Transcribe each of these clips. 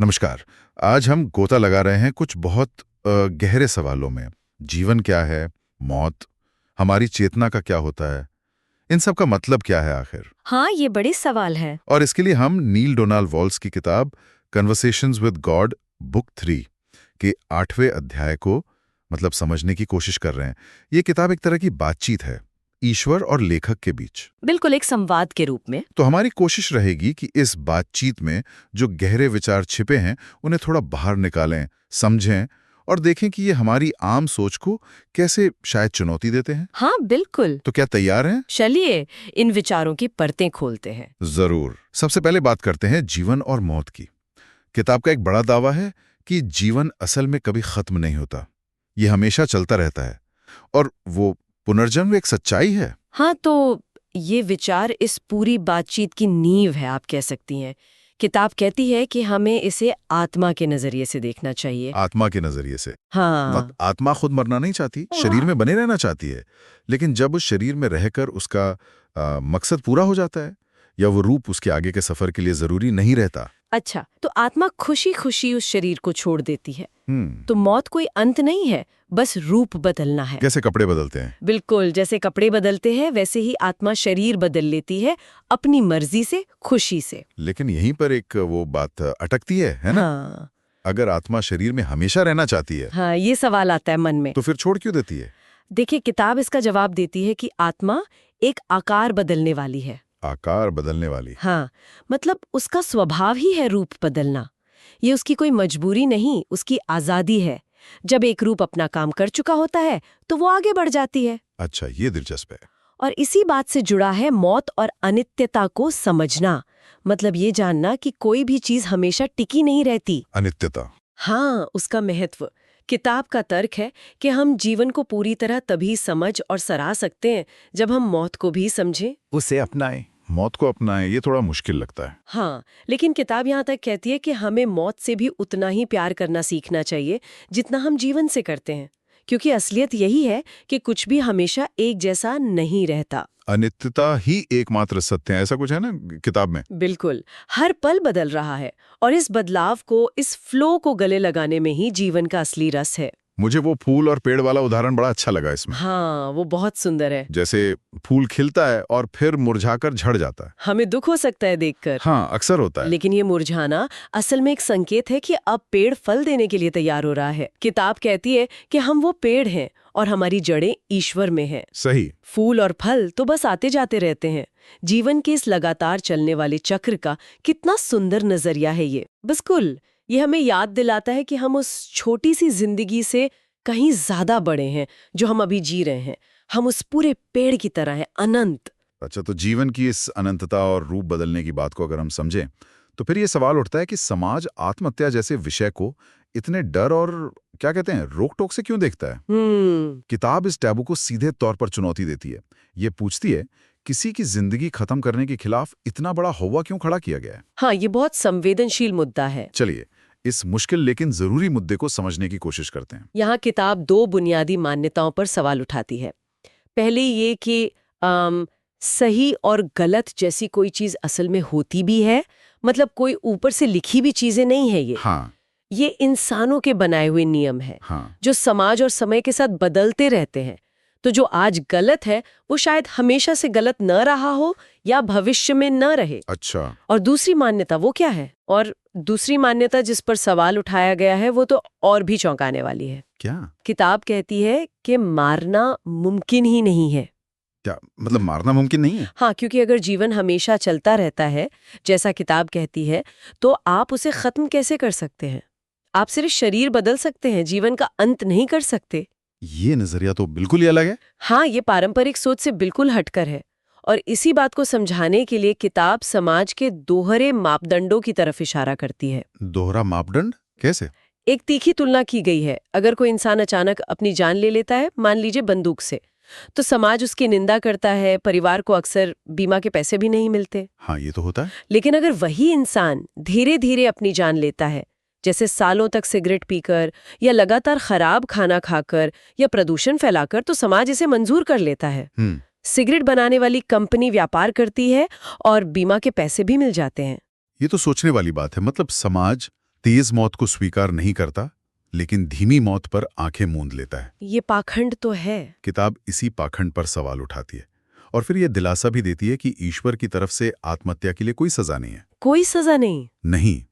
नमस्कार। आज हम गोता लगा रहे हैं कुछ बहुत गहरे सवालों में। जीवन क्या है? मौत? हमारी चेतना का क्या होता है? इन सब का मतलब क्या है आखिर? हाँ, ये बड़े सवाल है। और इसके लिए हम नील डोनाल्ड वॉल्स की किताब कन्वर्सेशंस विद गॉड बुक 3 के 8वें अध्याय को समझने की कोशिश कर रहे हैं। ये किताब एक तरह की बातचीत है ईश्वर और लेखक के बीच। बिल्कुल एक संवाद के रूप में। तो हमारी कोशिश रहेगी कि इस बातचीत में जो गहरे विचार छिपे हैं उन्हें थोड़ा बाहर निकालें, समझें और देखें कि ये हमारी आम सोच को कैसे शायद चुनौती देते हैं। हाँ, बिल्कुल। तो क्या तैयार हैं? चलिए इन विचारों की परतें खोलते हैं। जरूर। सबसे पहले बात करते हैं जीवन और मौत की। किताब का एक बड़ा दावा है कि जीवन असल में कभी खत्म नहीं होता, ये हमेशा चलता रहता है और वो पुनर्जन्म एक सच्चाई है। हाँ, तो ये विचार इस पूरी बातचीत की नींव है, आप कह सकती हैं। किताब कहती है कि हमें इसे आत्मा के नजरिए से देखना चाहिए। आत्मा के नजरिए से? हाँ, आत्मा खुद मरना नहीं चाहती, शरीर में बने रहना चाहती है। लेकिन जब उस शरीर में रहकर उसका मकसद पूरा हो जाता है या वो रूप उसके आगे के सफर के लिए जरूरी नहीं रहता। अच्छा, तो आत्मा खुशी खुशी उस शरीर को छोड़ देती है। हम्म। तो मौत कोई अंत नहीं है, बस रूप बदलना है। कैसे कपड़े बदलते हैं? बिल्कुल, जैसे कपड़े बदलते हैं वैसे ही आत्मा शरीर बदल लेती है, अपनी मर्जी से, खुशी से। लेकिन यहीं पर एक वो बात अटकती है ना? हाँ, अगर आत्मा शरीर में हमेशा रहना चाहती है हाँ, ये सवाल आता है मन में। तो फिर छोड़ क्यों देती है? देखिए, किताब इसका जवाब देती है कि आत्मा एक आकार बदलने वाली है। आकार बदलने वाली? हाँ, मतलब उसका स्वभाव ही है रूप बदलना। ये उसकी कोई मजबूरी नहीं, उसकी आजादी है। जब एक रूप अपना काम कर चुका होता है तो वो आगे बढ़ जाती है। अच्छा, ये दिलचस्प है। और इसी बात से जुड़ा है मौत और अनित्यता को समझना। मतलब ये जानना कि कोई भी चीज हमेशा टिकी नहीं रहती। अनित्यता? हाँ, उसका महत्व। किताब का तर्क है कि हम जीवन को पूरी तरह तभी समझ और सराह सकते हैं जब हम मौत को भी समझें, उसे अपनाएं। मौत को अपनाएं, ये थोड़ा मुश्किल लगता है। हाँ, लेकिन किताब यहाँ तक कहती है कि हमें मौत से भी उतना ही प्यार करना सीखना चाहिए जितना हम जीवन से करते हैं। क्योंकि असलियत यही है कि कुछ भी हमेशा एक जैसा नहीं रहता। अनित्यता ही एकमात्र सत्य है, ऐसा कुछ है ना किताब में? बिल्कुल, हर पल बदल रहा है और इस बदलाव को, इस फ्लो को गले लगाने में ही जीवन का असली रस है। मुझे वो फूल और पेड़ वाला उदाहरण बड़ा अच्छा लगा इसमें। हाँ, वो बहुत सुंदर है। जैसे फूल खिलता है और फिर मुरझाकर झड़ जाता है। हमें दुख हो सकता है देखकर। हाँ, अक्सर होता है। लेकिन ये मुरझाना असल में एक संकेत है कि अब पेड़ फल देने के लिए तैयार हो रहा है। किताब कहती है कि हम वो पेड़ हैं और हमारी जड़ें ईश्वर में हैं। सही। फूल और फल तो बस आते जाते रहते हैं। जीवन के इस लगातार चलने वाले चक्र का कितना सुंदर नजरिया है ये। बिल्कुल, ये हमें याद दिलाता है कि हम उस छोटी सी जिंदगी से कहीं ज्यादा बड़े हैं जो हम अभी जी रहे हैं। हम उस पूरे पेड़ की तरह हैं, अनंत। अच्छा, तो जीवन की इस अनंतता और रूप बदलने की बात को अगर हम समझें तो फिर ये सवाल उठता है कि समाज आत्महत्या जैसे विषय को इतने डर और क्या कहते हैं रोक टोक से क्यों देखता है? किताब इस टैबू को सीधे तौर पर चुनौती देती है। ये पूछती है, किसी की जिंदगी खत्म करने के खिलाफ इतना बड़ा हौवा क्यों खड़ा किया गया है? हाँ, ये बहुत संवेदनशील मुद्दा है। चलिए इस मुश्किल लेकिन जरूरी मुद्दे को समझने की कोशिश करते हैं। यहाँ किताब दो बुनियादी मान्यताओं पर सवाल उठाती है। पहले ये कि सही और गलत जैसी कोई चीज असल में होती भी है, मतलब कोई ऊपर से लिखी भी चीजें नहीं है ये। हाँ। ये इंसानों के बनाए हुए नियम है। हाँ। जो समाज और समय के साथ बदलते रहते हैं। तो जो आज गलत है वो शायद हमेशा से गलत न रहा हो या भविष्य में न रहे। अच्छा। और दूसरी मान्यता वो क्या है? और दूसरी मान्यता जिस पर सवाल उठाया गया है वो तो और भी चौंकाने वाली है। क्या? किताब कहती है कि मारना मुमकिन ही नहीं है। क्या मतलब मारना मुमकिन नहीं है? हाँ, क्योंकि अगर जीवन हमेशा चलता रहता है, जैसा किताब कहती है, तो आप उसे खत्म कैसे कर सकते हैं? आप सिर्फ शरीर बदल सकते हैं, जीवन का अंत नहीं कर सकते। ये नजरिया तो बिल्कुल ही अलग है। हाँ, ये पारंपरिक सोच से बिल्कुल हटकर है। और इसी बात को समझाने के लिए किताब समाज के दोहरे मापदंडों की तरफ इशारा करती है। दोहरा मापदंड कैसे? एक तीखी तुलना की गई है। अगर कोई इंसान अचानक अपनी जान ले लेता है, मान लीजिए बंदूक से, तो समाज उसकी निंदा करता है, परिवार को अक्सर बीमा के पैसे भी नहीं मिलते। हाँ, ये तो होता है। लेकिन अगर वही इंसान धीरे धीरे अपनी जान लेता है, जैसे सालों तक सिगरेट पीकर या लगातार खराब खाना खाकर या प्रदूषण फैलाकर, तो समाज इसे मंजूर कर लेता है। सिगरेट बनाने वाली कंपनी व्यापार करती है और बीमा के पैसे भी मिल जाते हैं। ये तो सोचने वाली बात है। मतलब समाज तेज मौत को स्वीकार नहीं करता, लेकिन धीमी मौत पर आंखें मूंद लेता है। ये पाखंड तो है। किताब इसी पाखंड पर सवाल उठाती है और फिर यह दिलासा भी देती है कि ईश्वर की तरफ से आत्महत्या के लिए कोई सजा नहीं है। कोई सजा नहीं? नहीं,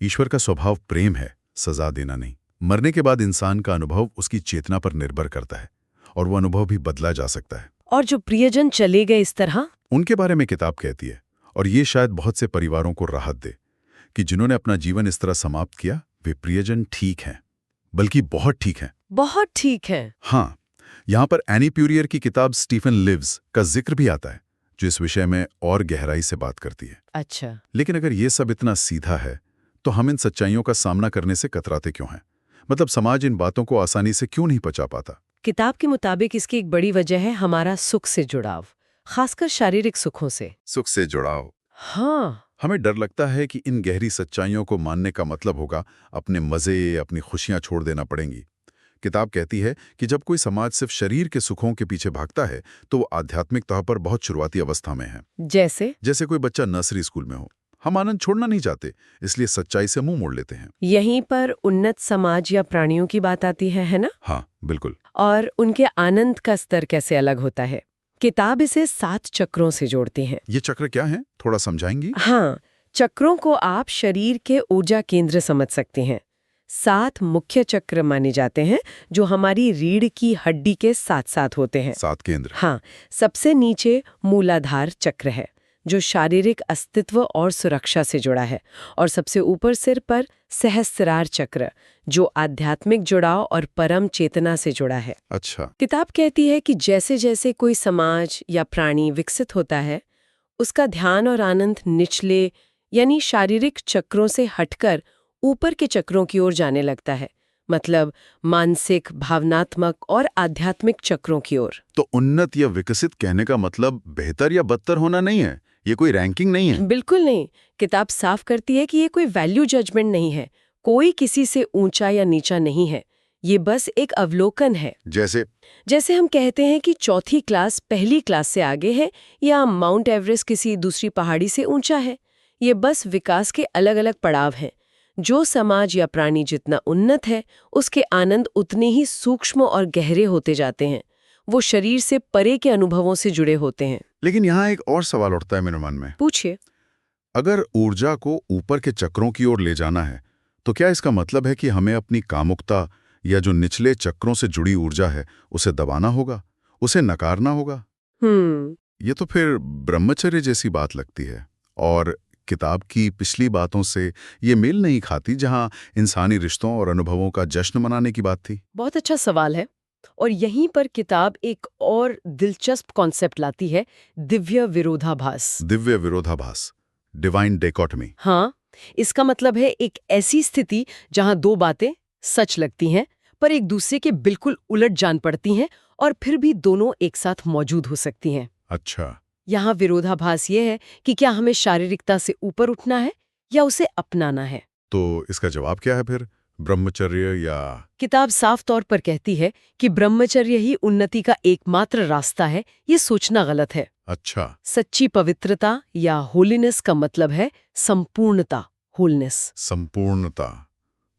ईश्वर का स्वभाव प्रेम है, सजा देना नहीं। मरने के बाद इंसान का अनुभव उसकी चेतना पर निर्भर करता है और वो अनुभव भी बदला जा सकता है। और जो प्रियजन चले गए इस तरह, उनके बारे में किताब कहती है, और ये शायद बहुत से परिवारों को राहत दे कि जिन्होंने अपना जीवन इस तरह समाप्त किया वे प्रियजन ठीक हैं, बल्कि बहुत ठीक हैं। बहुत ठीक है। हाँ, यहाँ पर एनी प्यूरियर की किताब स्टीफन लिव्स का जिक्र भी आता है, जो इस विषय में और गहराई से बात करती है। अच्छा। लेकिन अगर ये सब इतना सीधा है तो हम इन सच्चाइयों का सामना करने से कतराते क्यों हैं? मतलब समाज इन बातों को आसानी से क्यों नहीं पचा पाता? किताब के मुताबिक इसकी एक बड़ी वजह है हमारा सुख से जुड़ाव, खासकर शारीरिक सुखों से। सुख से जुड़ाव। हाँ। हमें डर लगता है कि इन गहरी सच्चाइयों को मानने का मतलब होगा अपने मजे, अपनी खुशियां छोड़ देना पड़ेंगी। किताब कहती है कि जब कोई समाज सिर्फ शरीर के सुखों के पीछे भागता है तो वो आध्यात्मिक तौर पर बहुत शुरुआती अवस्था में है। जैसे कोई बच्चा नर्सरी स्कूल में हो। हम आनंद छोड़ना नहीं चाहते, इसलिए सच्चाई से मुंह मोड़ लेते हैं। यहीं पर उन्नत समाज या प्राणियों की बात आती है ना? हाँ, बिल्कुल। और उनके आनंद का स्तर कैसे अलग होता है? किताब इसे 7 चक्रों से जोड़ती है। ये चक्र क्या है, थोड़ा समझाएंगी? हाँ, चक्रों को आप शरीर के ऊर्जा केंद्र समझ सकते हैं। 7 मुख्य चक्र माने जाते हैं जो हमारी रीढ़ की हड्डी के साथ साथ होते हैं। 7 केंद्र। हाँ, सबसे नीचे मूलाधार चक्र है जो शारीरिक अस्तित्व और सुरक्षा से जुड़ा है, और सबसे ऊपर सिर पर सहस्त्रार चक्र जो आध्यात्मिक जुड़ाव और परम चेतना से जुड़ा है। अच्छा। किताब कहती है कि जैसे जैसे कोई समाज या प्राणी विकसित होता है, उसका ध्यान और आनंद निचले यानी शारीरिक चक्रों से हटकर ऊपर के चक्रों की ओर जाने लगता है, मतलब मानसिक, भावनात्मक और आध्यात्मिक चक्रों की ओर। तो उन्नत या विकसित कहने का मतलब बेहतर या बदतर होना नहीं है, ये कोई रैंकिंग नहीं है। बिल्कुल नहीं। किताब साफ करती है कि ये कोई वैल्यू जजमेंट नहीं है, कोई किसी से ऊंचा या नीचा नहीं है, ये बस एक अवलोकन है। जैसे हम कहते हैं कि चौथी क्लास पहली क्लास से आगे है या माउंट एवरेस्ट किसी दूसरी पहाड़ी से ऊंचा है। ये बस विकास के अलग अलग पड़ाव हैं। जो समाज या प्राणी जितना उन्नत है, उसके आनंद उतने ही सूक्ष्म और गहरे होते जाते हैं। वो शरीर से परे के अनुभवों से जुड़े होते हैं। लेकिन यहाँ एक और सवाल उठता है मेरे मन में। पूछिए। अगर ऊर्जा को ऊपर के चक्रों की ओर ले जाना है, तो क्या इसका मतलब है कि हमें अपनी कामुकता या जो निचले चक्रों से जुड़ी ऊर्जा है उसे दबाना होगा, उसे नकारना होगा? ये तो फिर ब्रह्मचर्य जैसी बात लगती है, और किताब की पिछली बातों से ये मेल नहीं खाती जहां इंसानी रिश्तों और अनुभवों का जश्न मनाने की बात थी। बहुत अच्छा सवाल है, और यहीं पर किताब एक और दिलचस्प कॉन्सेप्ट लाती है, दिव्य विरोधाभास। दिव्य विरोधाभास, डिवाइन डेकोटमी। हाँ, इसका मतलब है एक ऐसी स्थिति जहां दो बातें सच लगती हैं पर एक दूसरे के बिल्कुल उलट जान पड़ती हैं, और फिर भी दोनों एक साथ मौजूद हो सकती हैं। अच्छा। यहाँ विरोधाभास ये है कि क्या हमें शारीरिकता से ऊपर उठना है या उसे अपनाना है। तो इसका जवाब क्या है फिर? ब्रह्मचर्य या? किताब साफ तौर पर कहती है कि ब्रह्मचर्य ही उन्नति का एकमात्र रास्ता है। ये सोचना गलत है। अच्छा। सच्ची पवित्रता या होलीनेस का मतलब है संपूर्णता, होलनेस। संपूर्णता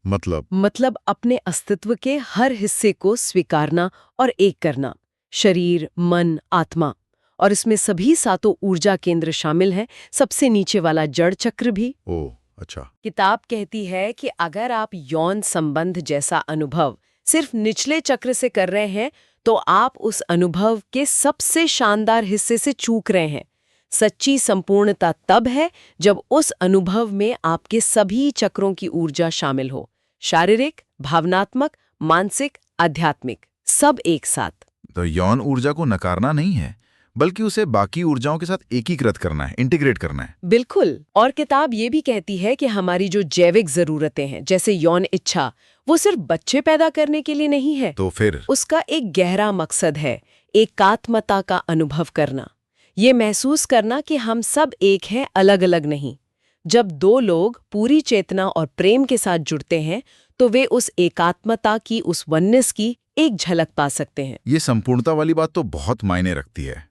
मतलब अपने अस्तित्व के हर हिस्से को स्वीकारना और एक करना, शरीर, मन, आत्मा, और इसमें सभी 7 ऊर्जा केंद्र शामिल हैं, सबसे नीचे वाला जड़ चक्र भी। ओह, अच्छा। किताब कहती है कि अगर आप यौन संबंध जैसा अनुभव सिर्फ निचले चक्र से कर रहे हैं तो आप उस अनुभव के सबसे शानदार हिस्से से चूक रहे हैं। सच्ची संपूर्णता तब है जब उस अनुभव में आपके सभी चक्रों की ऊर्जा शामिल हो, शारीरिक, भावनात्मक, मानसिक, आध्यात्मिक, सब एक साथ। तो यौन ऊर्जा को नकारना नहीं है, बल्कि उसे बाकी ऊर्जाओं के साथ एकीकृत करना है, इंटीग्रेट करना है। बिल्कुल। और किताब ये भी कहती है कि हमारी जो जैविक जरूरतें हैं, जैसे यौन इच्छा, वो सिर्फ बच्चे पैदा करने के लिए नहीं है। तो फिर उसका एक गहरा मकसद है, एकात्मता का अनुभव करना, ये महसूस करना कि हम सब एक हैं, अलग अलग नहीं। जब 2 लोग पूरी चेतना और प्रेम के साथ जुड़ते हैं तो वे उस एकात्मता की, उस वननेस की एक झलक पा सकते हैं। ये संपूर्णता वाली बात तो बहुत मायने रखती है।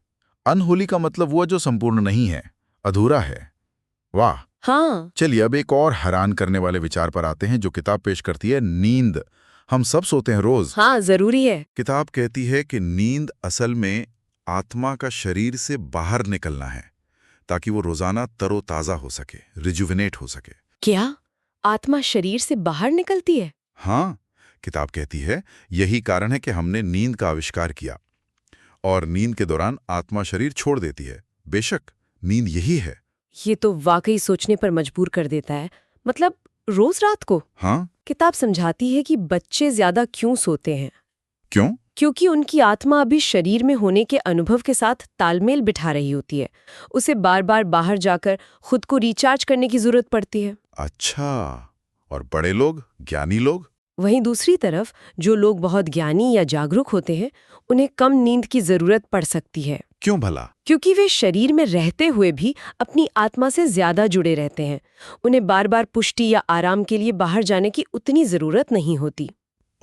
अनहोली का मतलब वो जो संपूर्ण नहीं है, अधूरा है। वाह, हाँ। चलिए अब एक और हैरान करने वाले विचार पर आते हैं जो किताब पेश करती है, नींद। हम सब सोते हैं रोज। हाँ, जरूरी है। किताब कहती है कि नींद असल में आत्मा का शरीर से बाहर निकलना है ताकि वो रोजाना तरोताजा हो सके, रिजुविनेट हो सके। क्या आत्मा शरीर से बाहर निकलती है? हाँ, किताब कहती है यही कारण है कि हमने नींद का आविष्कार किया और नींद के दौरान आत्मा शरीर छोड़ देती है। बेशक नींद यही है। ये तो वाकई सोचने पर मजबूर कर देता है। मतलब रोज रात को? हाँ, किताब समझाती है कि बच्चे ज्यादा क्यों सोते हैं। क्यों? क्योंकि उनकी आत्मा अभी शरीर में होने के अनुभव के साथ तालमेल बिठा रही होती है। उसे बार बार बाहर जाकर खुद को रिचार्ज करने की जरूरत पड़ती है। अच्छा, और बड़े लोग, ज्ञानी लोग? वहीं दूसरी तरफ जो लोग बहुत ज्ञानी या जागरूक होते हैं उन्हें कम नींद की जरूरत पड़ सकती है। क्यों भला? क्योंकि वे शरीर में रहते हुए भी अपनी आत्मा से ज्यादा जुड़े रहते हैं। उन्हें बार बार पुष्टि या आराम के लिए बाहर जाने की उतनी जरूरत नहीं होती।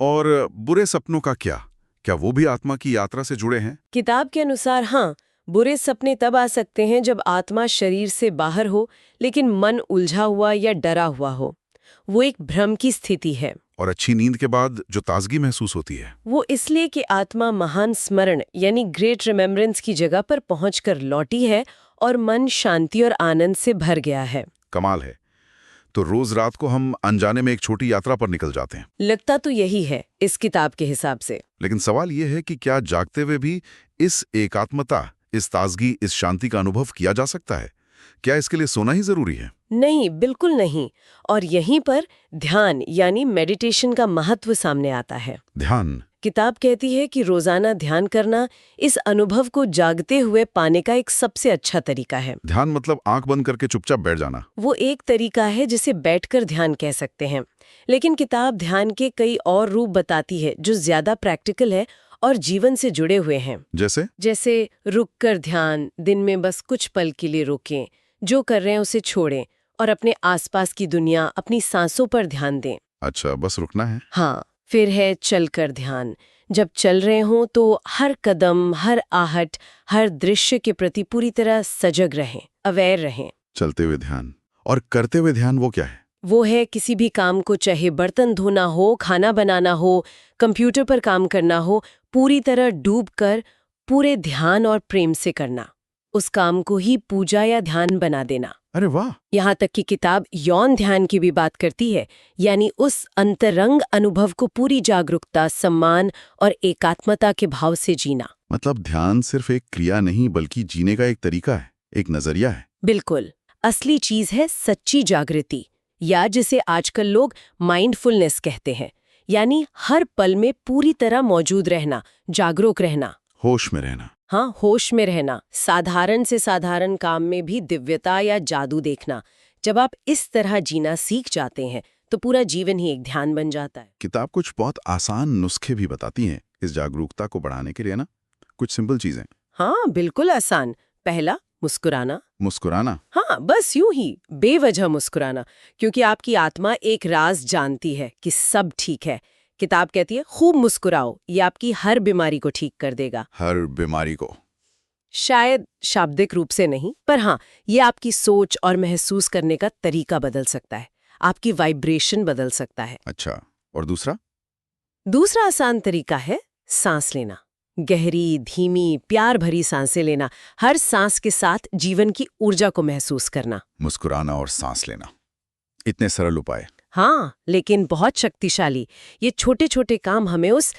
और बुरे सपनों का क्या? क्या वो भी आत्मा की यात्रा से जुड़े हैं? किताब के अनुसार हाँ, बुरे सपने तब आ सकते हैं जब आत्मा शरीर से बाहर हो लेकिन मन उलझा हुआ या डरा हुआ हो। वो एक भ्रम की स्थिति है। और अच्छी नींद के बाद जो ताजगी महसूस होती है, वो इसलिए कि आत्मा महान स्मरण यानी ग्रेट रिमेम्बरेंस की जगह पर पहुंचकर लौटी है और मन शांति और आनंद से भर गया है। कमाल है। तो रोज रात को हम अनजाने में एक छोटी यात्रा पर निकल जाते हैं। लगता तो यही है इस किताब के हिसाब से। लेकिन सवाल यह है कि क्या जागते हुए भी इस एकात्मता, इस ताजगी, इस शांति का अनुभव किया जा सकता है? क्या इसके लिए सोना ही जरूरी है? नहीं, बिल्कुल नहीं। और यहीं पर ध्यान यानी मेडिटेशन का महत्व सामने आता है। ध्यान? किताब कहती है कि रोजाना ध्यान करना इस अनुभव को जागते हुए पाने का एक सबसे अच्छा तरीका है। ध्यान मतलब आंख बंद करके चुपचाप बैठ जाना? वो एक तरीका है जिसे बैठकर ध्यान कह सकते हैं। लेकिन किताब ध्यान के कई और रूप बताती है जो ज्यादा प्रैक्टिकल है और जीवन से जुड़े हुए हैं। जैसे रुककर ध्यान, दिन में बस कुछ पल के लिए रोकें, जो कर रहे हैं उसे छोड़ें और अपने आसपास की दुनिया, अपनी सांसों पर ध्यान दें। अच्छा, बस रुकना है? हाँ। फिर है चलकर ध्यान। जब चल रहे हों तो हर कदम, हर आहट, हर दृश्य के प्रति पूरी तरह सजग रहें, अवेयर रहें। चलते हुए ध्यान। और करते हुए ध्यान वो क्या है? वो है किसी भी काम को, चाहे बर्तन धोना हो, खाना बनाना हो, कंप्यूटर पर काम करना हो, पूरी तरह डूबकर पूरे ध्यान और प्रेम से करना। उस काम को ही पूजा या ध्यान बना देना। अरे वाह! यहाँ तक कि किताब यौन ध्यान की भी बात करती है, यानी उस अंतरंग अनुभव को पूरी जागरूकता, सम्मान और एकात्मता के भाव से जीना। मतलब ध्यान सिर्फ एक क्रिया नहीं बल्कि जीने का एक तरीका है, एक नजरिया है। बिल्कुल। असली चीज है सच्ची जागृति, या जिसे आजकल लोग माइंडफुलनेस कहते हैं, यानी हर पल में पूरी तरह मौजूद रहना, जागरूक रहना, होश में रहना। हाँ, होश में रहना। साधारण से साधारण काम में भी दिव्यता या जादू देखना। जब आप इस तरह जीना सीख जाते हैं तो पूरा जीवन ही एक ध्यान बन जाता है। किताब कुछ बहुत आसान नुस्खे भी बताती हैं इस जागरूकता को बढ़ाने के लिए ना, कुछ सिंपल चीजें। हाँ, बिल्कुल आसान। पहला, मुस्कुराना। मुस्कुराना? हाँ, बस यूं ही बेवजह मुस्कुराना, क्योंकि आपकी आत्मा एक राज जानती है कि सब ठीक है। किताब कहती है खूब मुस्कुराओ, ये आपकी हर बीमारी को ठीक कर देगा। हर बीमारी को? शायद शाब्दिक रूप से नहीं, पर हाँ, ये आपकी सोच और महसूस करने का तरीका बदल सकता है, आपकी वाइब्रेशन बदल सकता है। अच्छा, और दूसरा? दूसरा आसान तरीका है सांस लेना। गहरी, धीमी, प्यार भरी सांसें लेना। हर सांस के साथ जीवन की ऊर्जा को महसूस करना। मुस्कुराना और सांस लेना, इतने सरल उपाय। हाँ, लेकिन बहुत शक्तिशाली। ये छोटे छोटे काम हमें उस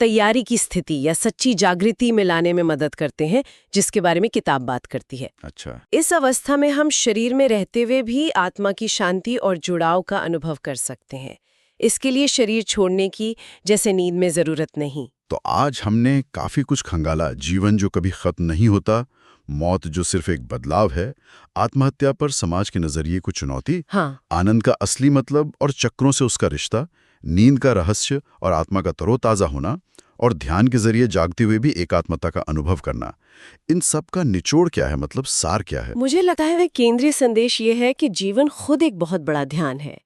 तैयारी की स्थिति या सच्ची जागृति में लाने में मदद करते हैं जिसके बारे में किताब बात करती है। अच्छा। इस अवस्था में हम शरीर में रहते हुए भी आत्मा की शांति और जुड़ाव का अनुभव कर सकते हैं। इसके लिए शरीर छोड़ने की जैसे नींद में जरूरत नहीं। तो आज हमने काफी कुछ खंगाला। जीवन जो कभी खत्म नहीं होता, मौत जो सिर्फ एक बदलाव है, आत्महत्या पर समाज के नजरिए को चुनौती, हाँ, आनंद का असली मतलब और चक्रों से उसका रिश्ता, नींद का रहस्य और आत्मा का तरोताजा होना, और ध्यान के जरिए जागते हुए भी एकात्मता का अनुभव करना। इन सब का निचोड़ क्या है, मतलब सार क्या है? मुझे लगता है वह केंद्रीय संदेश ये है कि जीवन खुद एक बहुत बड़ा ध्यान है।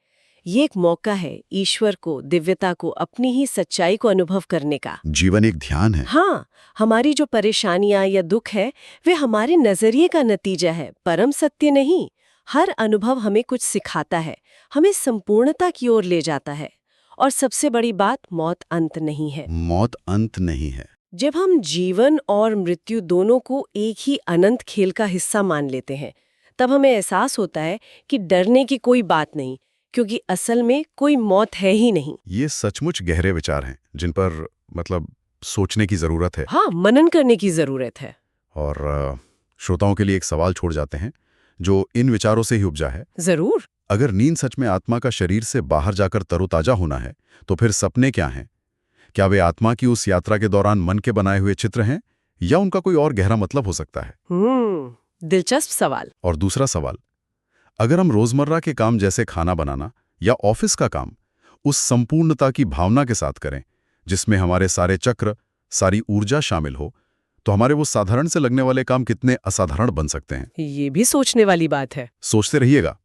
ये एक मौका है ईश्वर को, दिव्यता को, अपनी ही सच्चाई को अनुभव करने का। जीवन एक ध्यान है। हाँ, हमारी जो परेशानियां या दुख है वे हमारे नजरिए का नतीजा है, परम सत्य नहीं। हर अनुभव हमें कुछ सिखाता है, हमें संपूर्णता की ओर ले जाता है। और सबसे बड़ी बात, मौत अंत नहीं है। मौत अंत नहीं है। जब हम जीवन और मृत्यु दोनों को एक ही अनंत खेल का हिस्सा मान लेते हैं, तब हमें एहसास होता है कि डरने की कोई बात नहीं, क्योंकि असल में कोई मौत है ही नहीं। ये सचमुच गहरे विचार हैं जिन पर सोचने की जरूरत है। हाँ, मनन करने की जरूरत है। और श्रोताओं के लिए एक सवाल छोड़ जाते हैं जो इन विचारों से ही उपजा है। जरूर। अगर नींद सच में आत्मा का शरीर से बाहर जाकर तरोताजा होना है, तो फिर सपने क्या हैं? क्या वे आत्मा की उस यात्रा के दौरान मन के बनाए हुए चित्र हैं, या उनका कोई और गहरा मतलब हो सकता है? दिलचस्प सवाल। और दूसरा सवाल, अगर हम रोजमर्रा के काम जैसे खाना बनाना या ऑफिस का काम उस संपूर्णता की भावना के साथ करें जिसमें हमारे सारे चक्र, सारी ऊर्जा शामिल हो, तो हमारे वो साधारण से लगने वाले काम कितने असाधारण बन सकते हैं। ये भी सोचने वाली बात है। सोचते रहिएगा।